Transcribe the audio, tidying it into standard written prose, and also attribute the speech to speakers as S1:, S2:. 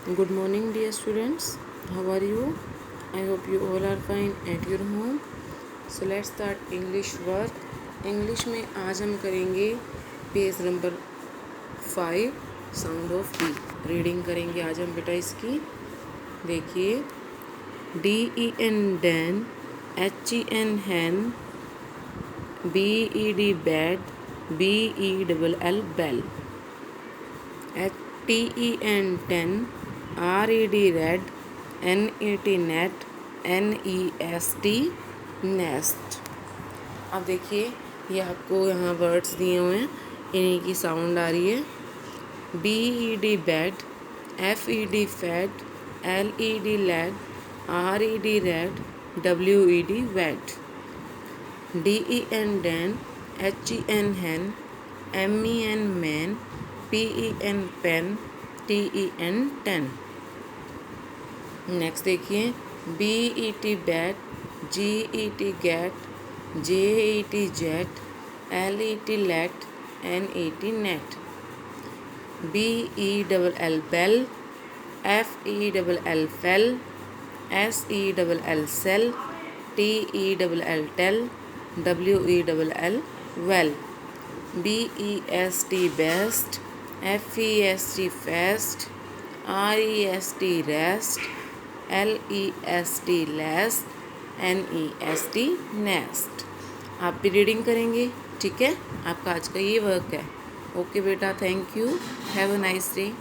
S1: Good morning, dear students. How are you? I hope you all are fine at your home. So let's start English work. English में आज हम करेंगे page number 5 sound of D. Reading करेंगे आज हम बेटा इसकी। देखिए, DEN den, HEN hen, BED bed, BELL bell, TEN ten, RED red, NET net, NEST nest. अब देखिए, ये आपको यहाँ वर्ड्स दिए हुए हैं, इन्हीं की साउंड आ रही है। BED bed, FED fed, LED led, RED red, WED wed. DEN den, HEN hen, MEN men, PEN pen, TEN ten. Next देखिए, BET bet, GET get, JET jet, LET let, NET net. BELL bell, FELL fell, SELL sell, TELL tell, WELL well. BEST best, FEST fest, REST rest, LEST lest, NEST nest. आप भी reading करेंगे, ठीक है। आपका आज का ये work है। ओके बेटा, thank you, have a nice day.